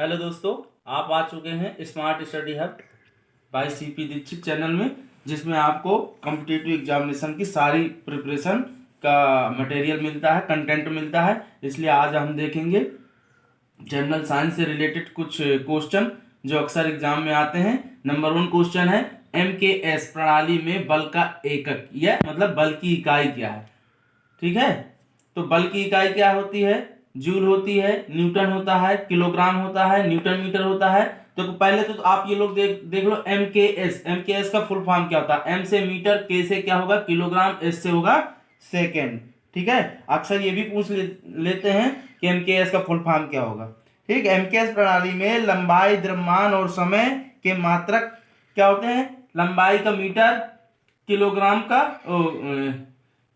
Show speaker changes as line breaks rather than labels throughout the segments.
Hello दोस्तों, आप आ चुके हैं smart study hub by C P Dikshit channel में, जिसमें आपको कॉम्पिटिटिव एग्जामिनेशन की सारी प्रिपरेशन का मटेरियल मिलता है, कंटेंट मिलता है। इसलिए आज हम देखेंगे जनरल साइंस से रिलेटेड कुछ क्वेश्चन जो अक्सर एग्जाम में आते हैं। नंबर 1 क्वेश्चन है, MKS प्रणाली में बल का एकक, यह मतलब बल की इकाई क्या है। ठीक है, तो बल की इकाई क्या होती है? जूल होती है, न्यूटन होता है, किलोग्राम होता है, न्यूटन मीटर होता है। तो पहले तो आप ये लोग देख लो एमकेएस का फुल फॉर्म क्या होता है? एम से मीटर, के से क्या होगा? किलोग्राम, एस से होगा सेकेंड। ठीक है, अक्सर ये भी पूछ लेते हैं कि एमकेएस का फुल फॉर्म क्या होगा। ठीक, एमकेएस प्रणाली में लंबाई, द्रव्यमान और समय के मात्रक क्या होते हैं? लंबाई का मीटर, किलोग्राम का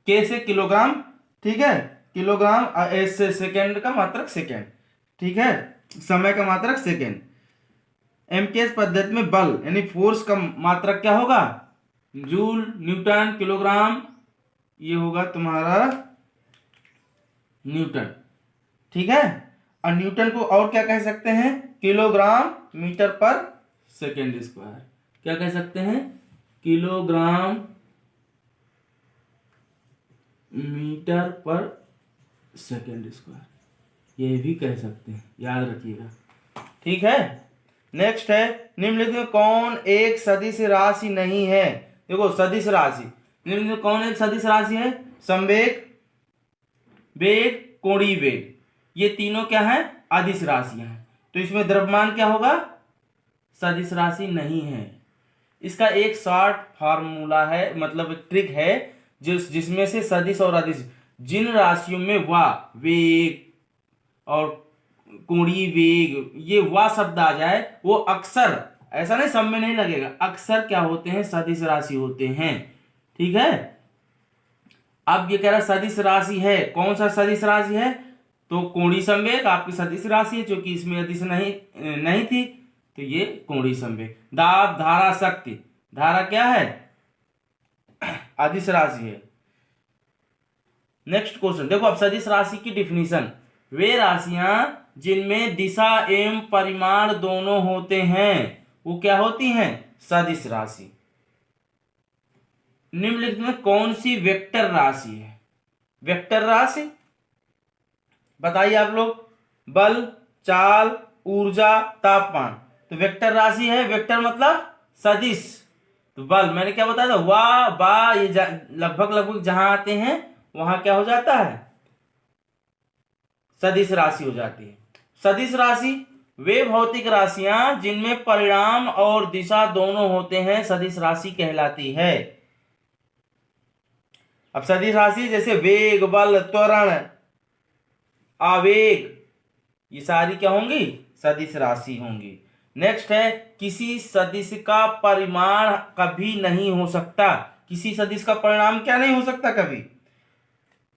के से किलोग्राम, ठीक है, किलोग्राम, एस से सेकेंड का मात्रक सेकेंड, ठीक है, समय का मात्रक सेकेंड। एमकेएस पद्धति में बल यानी फोर्स का मात्रक क्या होगा? जूल, न्यूटन, किलोग्राम, ये होगा तुम्हारा न्यूटन। ठीक है, और न्यूटन को और क्या कह सकते हैं? किलोग्राम मीटर पर सेकेंड स्क्वायर। क्या कह सकते हैं? किलोग्राम मीटर पर सेकेंड स्क्वायर, ये भी कह सकते हैं, याद रखिएगा। ठीक है, नेक्स्ट है, निम्नलिखित में कौन एक सदिश राशि नहीं है? देखो, सदिश राशि, निम्नलिखित में कौन एक सदिश राशि है? संवेग, वेग, कोणीय वेग, ये तीनों क्या है? अदिश राशियां हैं। तो इसमें द्रव्यमान क्या होगा? सदिश राशि नहीं है। इसका एक शॉर्ट फार्मूला है, मतलब ट्रिक है, जिसमें से सदिश और अदिश, जिन राशियों में वेग और कोणीय वेग, ये शब्द आ जाए, वो अक्सर, ऐसा नहीं सब में नहीं लगेगा, अक्सर क्या होते हैं? सदिश राशि होते हैं। ठीक है, अब ये कह रहा सदिश राशि है, कौन सा सदिश राशि है? तो कोणीय संवेग आपकी सदिश राशि है, क्योंकि इसमें अदिश नहीं थी, तो ये कोणीय संवेग। दाब, धारा, शक्ति, धारा क्या है? अदिश राशि है। नेक्स्ट क्वेश्चन देखो, अब सदिश राशि की डिफिनीशन, वे राशियां जिनमें दिशा एवं परिमाण दोनों होते हैं, वो क्या होती हैं? सदिश राशि। निम्नलिखित में कौन सी वेक्टर राशि है? वेक्टर राशि बताइए आप लोग। बल, चाल, ऊर्जा, तापमान, तो वेक्टर राशि है। वेक्टर मतलब सदिश। तो बल मैंने क्या बताया था? बा ये लगभग जहां आते हैं वहां क्या हो जाता है? सदिश राशि हो जाती है। सदिश राशि वे भौतिक राशियां जिनमें परिमाण और दिशा दोनों होते हैं, सदिश राशि कहलाती है। अब सदिश राशि जैसे वेग, बल, त्वरण, आवेग, ये सारी क्या होंगी? सदिश राशि होंगी। नेक्स्ट है, किसी सदिश का परिमाण कभी नहीं हो सकता। किसी सदिश का परिणाम क्या नहीं हो सकता? कभी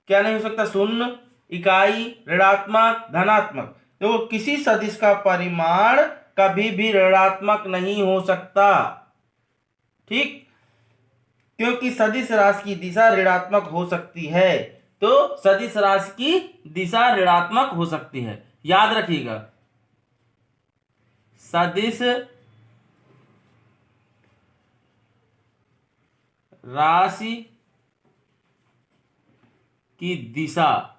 क्या नहीं हो सकता? शून्य, इकाई, ऋणात्मक, धनात्मक। देखो, किसी सदिश का परिमाण कभी भी ऋणात्मक नहीं हो सकता। ठीक, क्योंकि सदिश राशि की दिशा ऋणात्मक हो सकती है। तो सदिश राशि की दिशा ऋणात्मक हो सकती है, याद रखिएगा। सदिश राशि की दिशा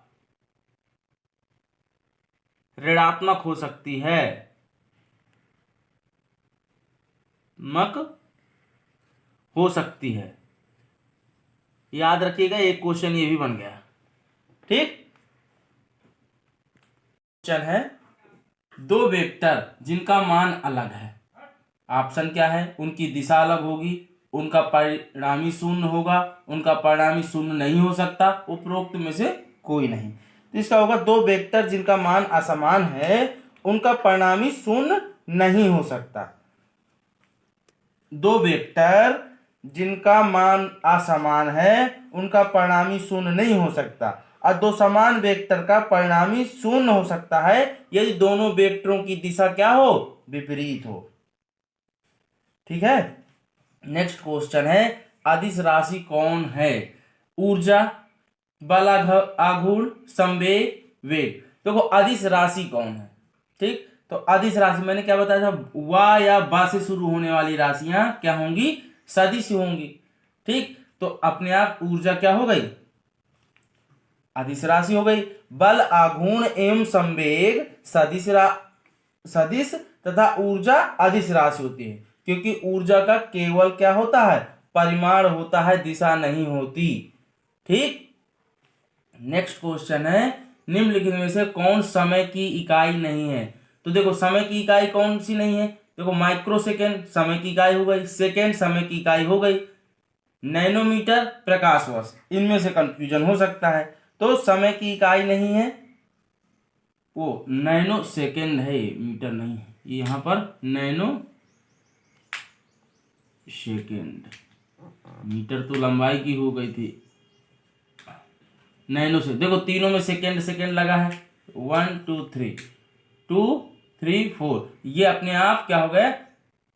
ऋणात्मक हो सकती है, मक हो सकती है, याद रखिएगा। एक क्वेश्चन ये भी बन गया। ठीक, क्वेश्चन है, दो वेक्टर जिनका मान अलग है, ऑप्शन क्या है? उनकी दिशा अलग होगी, उनका परिणामी शून्य होगा, उनका परिणामी शून्य नहीं हो सकता, उपरोक्त में से कोई नहीं। तो इसका होगा, दो वेक्टर जिनका मान असमान है, उनका परिणामी शून्य नहीं हो सकता। दो वेक्टर जिनका मान असमान है, उनका परिणामी शून्य नहीं हो सकता। और दो समान वेक्टर का परिणामी शून्य हो सकता है यदि दोनों वेक्टरों की दिशा क्या हो? विपरीत हो। ठीक है, नेक्स्ट क्वेश्चन है, अदिश राशि कौन है? ऊर्जा, बल आघूर्ण, संवेग, वेग। देखो, अदिश राशि कौन है? ठीक, तो अदिश राशि मैंने क्या बताया था, वा या बा से शुरू होने वाली राशियां क्या होंगी, सदिश होंगी। ठीक, तो अपने आप ऊर्जा क्या हो गई, अदिश राशि हो गई। बल, आघूर्ण एवं संवेग सदिश तथा ऊर्जा अदिश राशि होती है, क्योंकि ऊर्जा का केवल क्या होता है, परिमाण होता है, दिशा नहीं होती। ठीक, नेक्स्ट क्वेश्चन है, निम्नलिखित में से कौन समय की इकाई नहीं है। तो देखो समय की इकाई कौन सी नहीं है, देखो माइक्रो सेकेंड समय की इकाई हो गई, सेकेंड समय की इकाई हो गई, नैनोमीटर, प्रकाश वर्ष, इनमें से कंफ्यूजन हो सकता है। तो समय की इकाई नहीं है वो नैनो सेकेंड है, मीटर नहीं है, यहाँ पर नैनो सेकेंड, मीटर तो लंबाई की हो गई थी, नैनो से देखो तीनों में सेकेंड सेकेंड लगा है, 1 2 3 2 3 4, ये अपने आप क्या हो गया,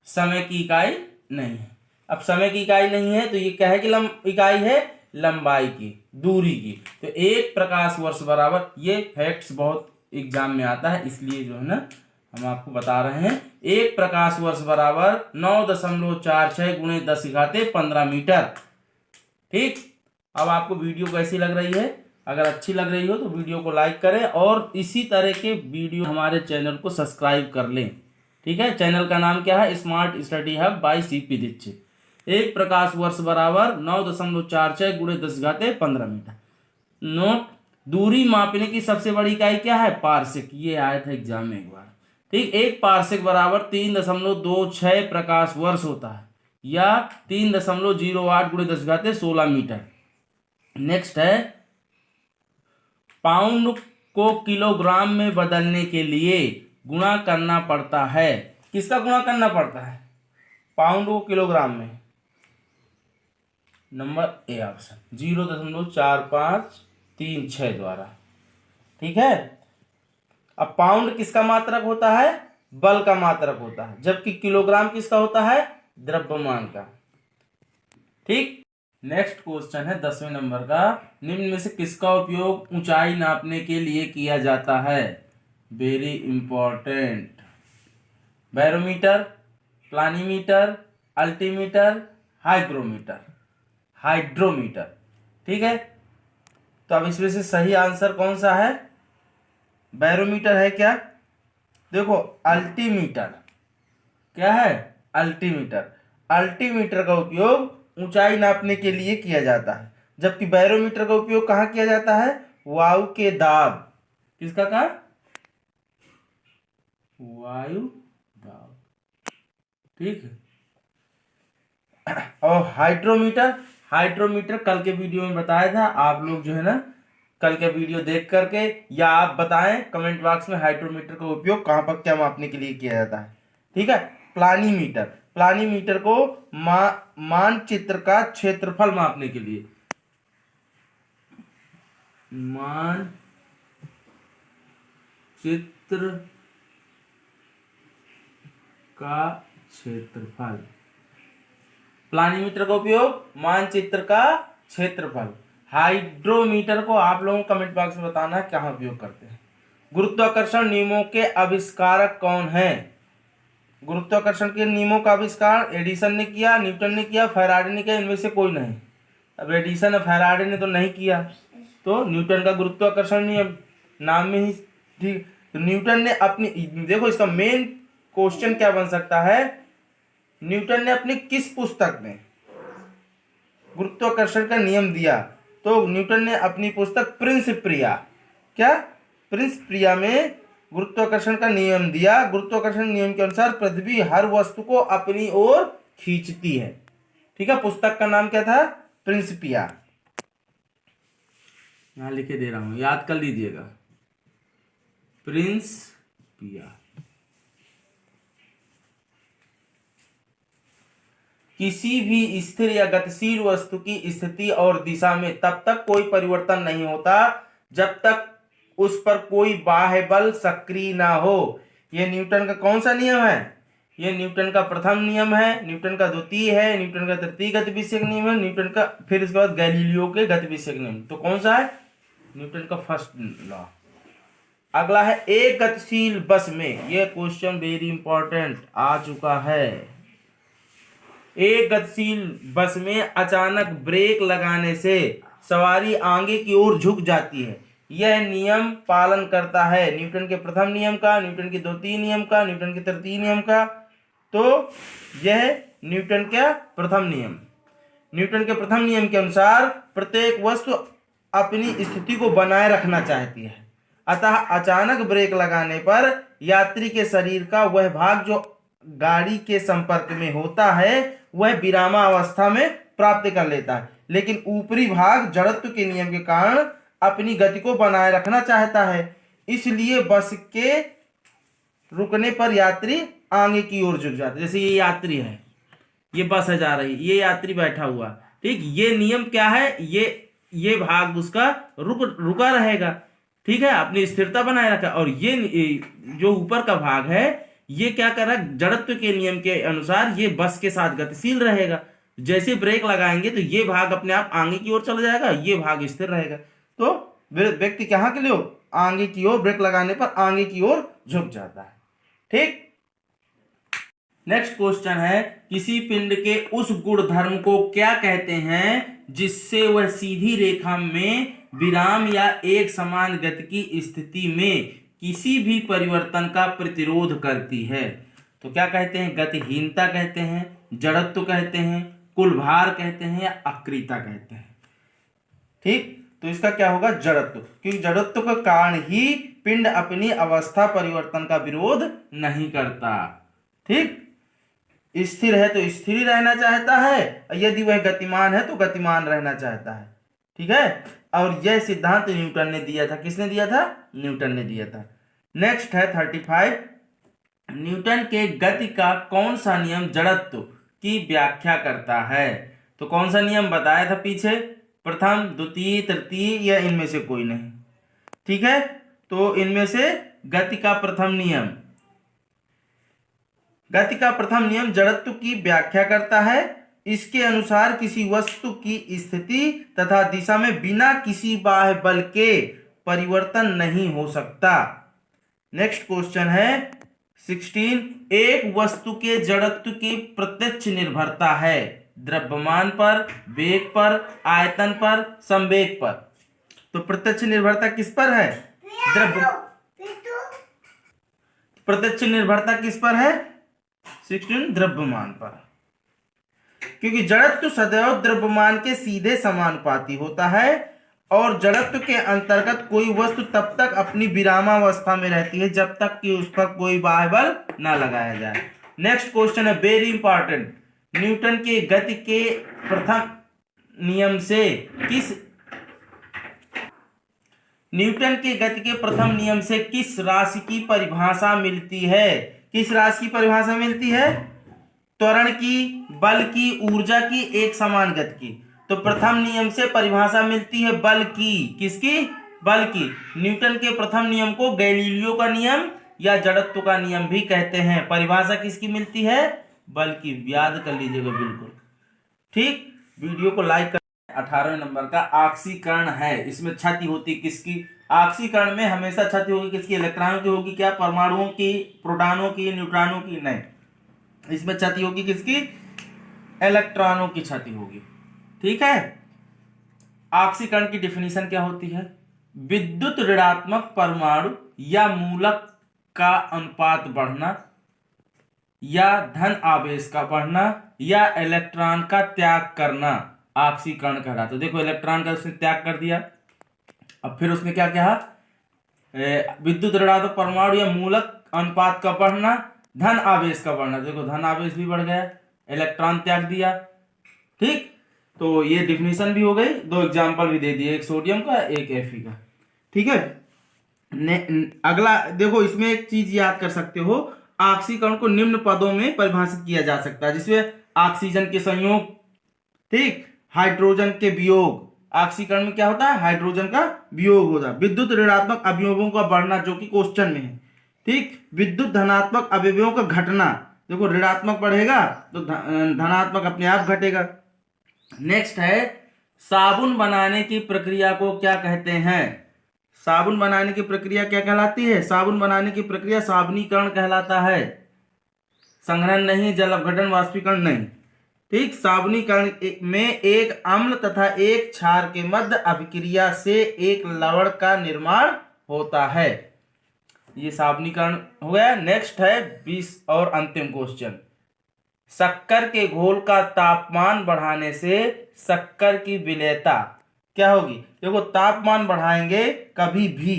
समय की इकाई नहीं है। अब समय की इकाई नहीं है तो ये क्या है कि इकाई है लंबाई की, दूरी की। तो एक प्रकाश वर्ष बराबर, ये फैक्ट्स बहुत एग्जाम में आता है, इसलिए जो है ना हम आपको बता रहे हैं, एक प्रकाश वर्ष बराबर 9.46 गुणे 10⁻15 मीटर। ठीक, अब आपको वीडियो कैसी लग रही है, अगर अच्छी लग रही हो तो वीडियो को लाइक करें और इसी तरह के वीडियो हमारे चैनल को सब्सक्राइब कर लें। ठीक है, चैनल का नाम क्या है, smart study hub by C P Dikshit. एक प्रकाश वर्ष बराबर 9.46 गुणे 10⁻15 मीटर। नोट, दूरी मापने की सबसे बड़ी इकाई क्या है, पारसेक, ये आया था एग्जाम में एक बार। ठीक, एक पारसेक बराबर 3.26 प्रकाश वर्ष होता है, या 3.08 गुणे 10⁻16 मीटर। नेक्स्ट है, पाउंड को किलोग्राम में बदलने के लिए गुणा करना पड़ता है, किसका गुणा करना पड़ता है, पाउंड को किलोग्राम में, नंबर ए ऑप्शन 0.4536 द्वारा। ठीक है, अब पाउंड किसका मात्रक होता है, बल का मात्रक होता है, जबकि किलोग्राम किसका होता है, द्रव्यमान का। ठीक, नेक्स्ट क्वेश्चन है 10वें नंबर का, निम्न में से किसका उपयोग ऊंचाई नापने के लिए किया जाता है, very important, barometer, planimeter, altimeter, hydrometer. ठीक है, तो अब इसमें से सही आंसर कौन सा है, बैरोमीटर है क्या, देखो अल्टीमीटर, क्या है, अल्टीमीटर का उपयोग ऊंचाई नापने के लिए किया जाता है, जबकि बैरोमीटर का उपयोग कहाँ किया जाता है, वायु के दाब, किसका कहा, वायु दाब। ठीक है, और हाइड्रोमीटर कल के वीडियो में बताया था, आप लोग जो है ना कल के वीडियो देख करके, या आप बताएं कमेंट बॉक्स में हाइड्रोमीटर का उपयोग कहां पर क्या मापने के लिए किया जाता है। ठीक है, प्लानीमीटर को मानचित्र का क्षेत्रफल मापने के लिए, मानचित्र का क्षेत्रफल, प्लानीमीटर का उपयोग मानचित्र का क्षेत्रफल। हाइड्रोमीटर को आप लोगों को कमेंट बॉक्स में बताना है कहाँ उपयोग करते हैं। गुरुत्वाकर्षण नियमों के आविष्कारक कौन हैं, गुरुत्वाकर्षण के नियमों का आविष्कार एडिसन ने किया, न्यूटन ने किया, फैराडे ने किया, इनमें से कोई नहीं। अब एडिसन और फैराडे ने तो नहीं किया, तो न्यूटन का गुरुत्वाकर्षण नियम नाम में ही। ठीक, तो न्यूटन ने अपनी, देखो इसका मेन क्वेश्चन क्या बन सकता है, न्यूटन ने अपनी किस पुस्तक में गुरुत्वाकर्षण का नियम दिया, तो न्यूटन ने अपनी पुस्तक प्रिंसिपिया, क्या प्रिंसिपिया में गुरुत्वाकर्षण का नियम दिया। गुरुत्वाकर्षण नियम के अनुसार पृथ्वी हर वस्तु को अपनी ओर खींचती है। ठीक है, पुस्तक का नाम क्या था, प्रिंसिपिया, यहां लिखे दे रहा हूं, याद कर लीजिएगा, प्रिंसिपिया। किसी भी स्थिर या गतिशील वस्तु की स्थिति और दिशा में तब तक कोई परिवर्तन नहीं होता जब तक उस पर कोई बाह्य बल सक्रिय ना हो। यह न्यूटन का कौन सा नियम है, यह न्यूटन का प्रथम नियम है, न्यूटन का द्वितीय है, न्यूटन का तृतीय गतिविषयक नियम है, न्यूटन का, फिर इसके बाद गैलीलियो के गतिविषयक नियम। तो कौन सा है, न्यूटन का फर्स्ट लॉ। अगला है एक गतिशील बस में, यह क्वेश्चन वेरी इंपॉर्टेंट आ चुका है। एक गतिशील बस में अचानक ब्रेक लगाने से सवारी आगे की ओर झुक जाती है। यह नियम पालन करता है न्यूटन के प्रथम नियम का, न्यूटन के द्वितीय नियम का, न्यूटन के तृतीय नियम का। तो यह न्यूटन का प्रथम नियम, न्यूटन के प्रथम नियम के अनुसार प्रत्येक वस्तु अपनी स्थिति को बनाए रखना चाहती है, अतः अचानक ब्रेक लगाने पर यात्री के शरीर का वह भाग जो गाड़ी के संपर्क में होता है वह विरामावस्था में प्राप्त कर लेता है, लेकिन ऊपरी भाग जड़त्व के नियम के कारण अपनी गति को बनाए रखना चाहता है। इसलिए बस के रुकने पर यात्री आगे की ओर झुक जाता है। जैसे ये यात्री है, ये बस है जा रही, ये यात्री बैठा हुआ, ठीक, ये नियम क्या है, ये भाग उसका रुका रहेगा, ठीक है, अपनी स्थिरता बनाए रखा। और ये जो ऊपर का भाग है ये क्या कर रहा है, जड़त्व के नियम के अनुसार ये बस के साथ गतिशील रहेगा। जैसे ब्रेक लगाएंगे तो ये भाग अपने आप आगे की ओर चला जाएगा, ये भाग स्थिर रहेगा। तो व्यक्ति कहाँ के लिए आगे की ओर, ब्रेक लगाने पर आगे की ओर झुक जाता है, ठीक। नेक्स्ट क्वेश्चन है किसी पिंड के उस गुण धर्म को क्या कहते हैं जिससे वह सीधी रेखा में विराम या एक समान गति की स्थिति में किसी भी परिवर्तन का प्रतिरोध करती है। तो क्या कहते हैं, गतिहीनता कहते हैं, जड़त्व कहते हैं, कुल भार कहते हैं, या अक्रियता कहते हैं, ठीक। तो इसका क्या होगा, जड़त्व, क्योंकि जड़त्व के कारण ही पिंड अपनी अवस्था परिवर्तन का विरोध नहीं करता, ठीक। स्थिर है तो स्थिर ही रहना चाहता है, यदि वह गतिमान है तो गतिमान रहना चाहता है, ठीक है। और यह सिद्धांत न्यूटन ने दिया था। किसने दिया था, न्यूटन ने दिया था। नेक्स्ट है 35, न्यूटन के गति का कौन सा नियम जड़त्व की व्याख्या करता है। तो कौन सा नियम बताया था पीछे, प्रथम, द्वितीय, तृतीय, या इनमें से कोई नहीं, ठीक है। तो इनमें से गति का प्रथम नियम, गति का प्रथम नियम जड़त्व की व्याख्या करता है। इसके अनुसार किसी वस्तु की स्थिति तथा दिशा में बिना किसी बाह्य बल के परिवर्तन नहीं हो सकता। नेक्स्ट क्वेश्चन है 16, एक वस्तु के जड़त्व की प्रत्यक्ष निर्भरता है द्रव्यमान पर, वेग पर, आयतन पर, संवेग पर। तो प्रत्यक्ष निर्भरता किस पर है, प्रत्यक्ष निर्भरता किस पर है, 16 द्रव्यमान पर, क्योंकि जड़त्व सदैव द्रव्यमान के सीधे समानुपाती होता है और जड़त्व के अंतर्गत कोई वस्तु तब तक अपनी विरामावस्था में रहती है जब तक कि उस पर कोई बाह्य बल न लगाया जाए। नेक्स्ट क्वेश्चन है वेरी इंपॉर्टेंट, न्यूटन के गति के प्रथम नियम से किस राशि की परिभाषा मिलती है, किस राशि की परिभाषा मिलती है, त्वरण की, बल की, ऊर्जा की, एक समान गति की। तो प्रथम नियम से परिभाषा मिलती है बल की, किसकी, बल की। न्यूटन के प्रथम नियम को गैलीलियो का नियम या जड़त्व का नियम भी कहते हैं। परिभाषा किसकी मिलती है, बल की, याद कर लीजिएगा बिल्कुल, ठीक। वीडियो को लाइक कर। 18वें नंबर का आक्सीकरण है, इसमें क्षति होती किसकी, आक्सीकरण में हमेशा क्षति होगी किसकी, इलेक्ट्रॉनों की होगी, क्या परमाणुओं की, प्रोटॉनों की, न्यूट्रॉनों की, नहीं, इसमें क्षति होगी किसकी, इलेक्ट्रॉनों की क्षति होगी, ठीक है। आक्सीकरण की डिफिनीशन क्या होती है, विद्युत ऋणात्मक परमाणु या मूलक का अनुपात बढ़ना या धन आवेश का बढ़ना या इलेक्ट्रॉन का त्याग करना आक्सीकरण कहलाता। तो देखो इलेक्ट्रॉन का उसने त्याग कर दिया, अब फिर उसने क्या कहा, विद्युत ऋणात्मक परमाणु या मूलक अनुपात का बढ़ना, धन आवेश का बढ़ना। देखो धन आवेश भी बढ़ गया, इलेक्ट्रॉन त्याग दिया, ठीक। तो ये डिफिनीशन भी हो गई, दो एग्जांपल भी दे दिए, एक सोडियम का एक Fe का, ठीक है। अगला देखो, इसमें एक चीज याद कर सकते हो, ऑक्सीकरण को निम्न पदों में परिभाषित किया जा सकता है, जिसमें ऑक्सीजन के संयोग, ठीक, हाइड्रोजन के वियोग। ऑक्सीकरण में क्या होता है, हाइड्रोजन का वियोग होता है। विद्युत ऋणात्मक अवयवों का बढ़ना, जो कि क्वेश्चन में है, ठीक। विद्युत धनात्मक अवयवों का घटना, देखो ऋणात्मक बढ़ेगा तो धनात्मक अपने आप घटेगा। नेक्स्ट है साबुन बनाने की प्रक्रिया को क्या कहते हैं, साबुन बनाने की प्रक्रिया क्या कहलाती है? साबुन बनाने की प्रक्रिया साबुनीकरण कहलाता है। संघनन नहीं, जल अपघटन, वाष्पीकरण नहीं। ठीक, साबुनीकरण में एक अम्ल तथा एक क्षार के मध्य अभिक्रिया से एक लवण का निर्माण होता है। ये साबुनीकरण हो गया। नेक्स्ट है 20 और अंतिम क्वेश्चन। शक्कर के घोल का तापमान बढ़ाने से शक्कर की विलेयता क्या होगी? देखो, तापमान बढ़ाएंगे कभी भी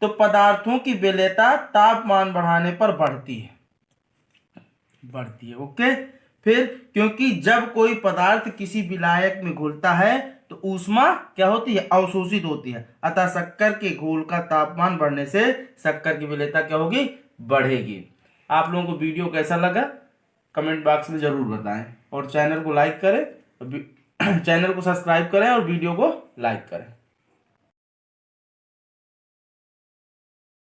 तो पदार्थों की विलेयता तापमान बढ़ाने पर बढ़ती है। ओके। फिर क्योंकि जब कोई पदार्थ किसी विलायक में घुलता है तो ऊष्मा क्या होती है? अवशोषित होती है। अतः शक्कर के घोल का तापमान बढ़ने से शक्कर की विलेयता क्या होगी? बढ़ेगी। आप लोगों को वीडियो कैसा लगा कमेंट बॉक्स में जरूर बताएं और चैनल को लाइक करें, चैनल को सब्सक्राइब करें और वीडियो को लाइक करें।